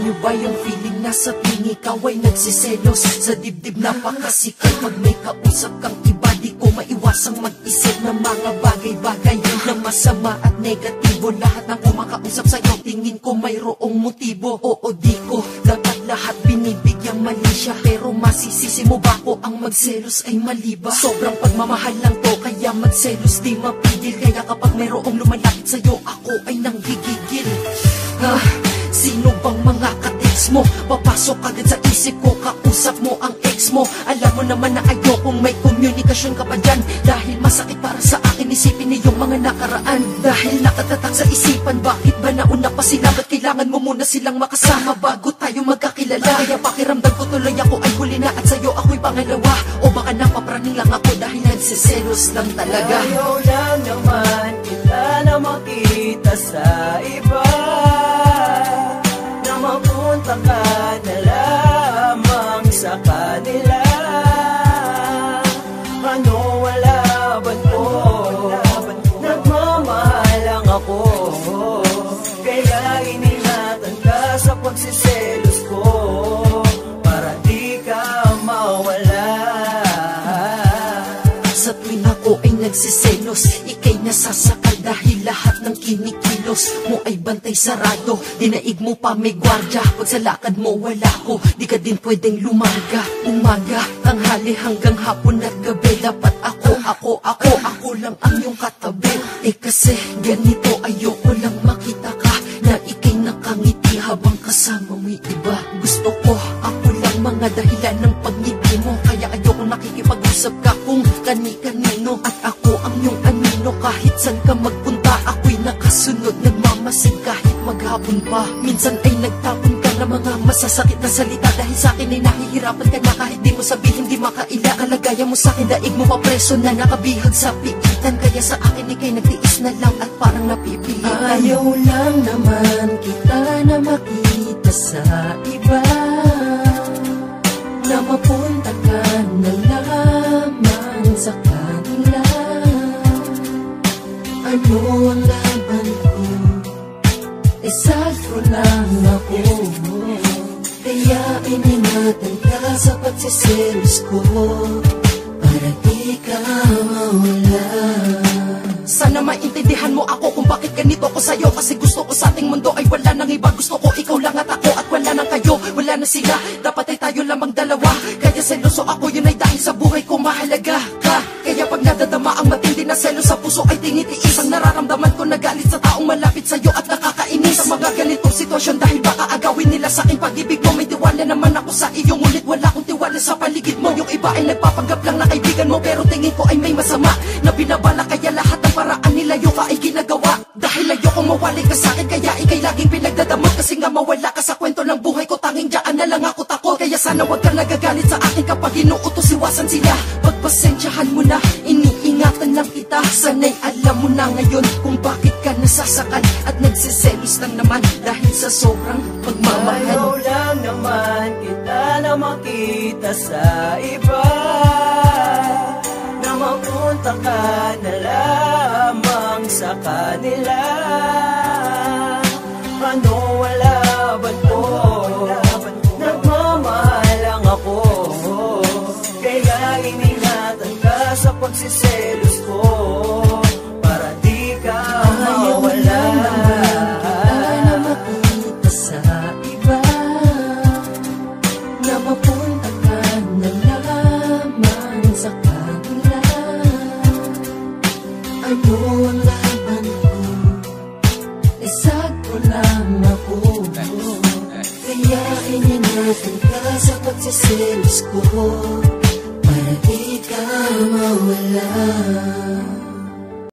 nyo ba yung feeling na sa tuwing ikaw ay nagsiselos? Sa dibdib napakasikay pag may kausap kang iba. Di ko maiwasang mag-isip ng mga bagay-bagay na masama at negatibo. Lahat ng kumakausap sa'yo tingin ko mayroong motibo. Oo, di ko dapat lahat binibigyang mali siya, pero masisisi mo ba ko ang magselos ay mali ba? Sobrang pagmamahal lang to kaya magselos di mapigil. Kaya kapag mayroong lumalapit sa'yo ako ay nanggigigil. Sino bang mga ka-ex mo? Papasok agad sa isip ko, kausap mo ang ex mo. Alam mo naman na ayokong may komunikasyon ka pa dyan, dahil masakit para sa akin isipin niyong mga nakaraan. Dahil nakatatak sa isipan, bakit ba nauna pa sila? Ba't kailangan mo muna silang makasama bago tayo magkakilala? Kaya pakiramdam ko tuloy ako ay huli na at sa'yo ako'y pangalawa. O baka napapraning lang ako dahil nagsiselos lang talaga. Ayaw lang naman kita na makita sa iba, na mapunta ka na lamang sa kanila. Ano wala ba't po? Nagmamahal lang ako, kaya iningatan ka sa pagsiselos ko, para di ka mawala. Sa tuwing ako ay nagsiselos, ika'y nasasakal dahil lahat ng kinikilos mo ay bantay sarado. Dinaig mo pa may gwardya, pag sa lakad mo wala ko, di ka din pwedeng lumaga. Umaga, tanghali hanggang hapon at gabi, dapat ako lang ang iyong katabi. Eh kasi ganito, ayoko lang makita ka na ika'y nakangiti habang kasama mo'y iba. Gusto ko ako lang mga dahilan ng pagngiti mo, kaya ayoko nakikipag-usap ka kung kani-kanino. At ako ang iyong anino, kahit saan ka magpunta ako'y nakasunod, nagmamasid kahit maghapon pa. Minsan ay nagtapon ka na mga masasakit na salita, dahil sa akin ay nahihirapan ka na kahit di mo sabihin di makaila. Kalagayan mo sa akin, daig mo pa preso na nakabihag sa piitan, kaya sa akin ika'y nagtiis na lang at parang napipilitan. Ayaw lang naman kita na makita sa iba, na mapunta ka na lamang sa kanila. Ano ang laban ko? Sakto lang ako, kaya iningatan ka sa pagsiselos ko, para di ka mawala. Sana maintindihan mo ako kung bakit ganito ko sa'yo, kasi gusto ko sa ating mundo ay wala nang iba. Gusto ko ikaw lang at ako, at wala nang kayo, wala na sila, dapat ay tayo lamang dalawa. Kaya seloso ako, yun ay dahil sa buhay ko mahalaga ka. Kaya pag nadadama ang matindi na selos sa puso ay tinitiis ang nararamdaman ko na galit sa taong malapit sa'yo at nakakainis. Sa mga ganitong sitwasyon, dahil baka agawin nila sa aking pag-ibig mo, may tiwala naman ako sa iyo, ngunit wala akong tiwala sa paligid mo. Yung iba ay nagpapanggap lang na kaibigan mo, pero tingin ko ay may masama na binabala, kaya lahat ng paraan nilayo ka ay ginagawa. Dahil ayokong mawali ka sa akin, kaya ika'y laging pinagdadamot, kasi nga mawala ka sa kwento ng buhay ko, tanging dyan na lang ako takot. Kaya sana wag kang nagagalit sa akin kapag inuutos, iwasan sila, pagpasensyahan mo na, iniingatan lang kita. Sana'y alam mo na ngayon kung bakit ka nasasakal at nagsiselos lang naman dahil sa sobrang pagmamahal. Ayaw lang naman kita na makita sa iba, na mapunta ka na lamang sa kanila. Ano wala ba't po? Nagmamahal lang ako, kaya iningatan ka sa pagsiselos ko, para di ka mawala. Na makita sa iba, na mapunta ka na lamang sa kanila. Ano ang laban ko? Sakto lang ako, kaya iningatan ka sa pagsiselos ko, para di ka mawala.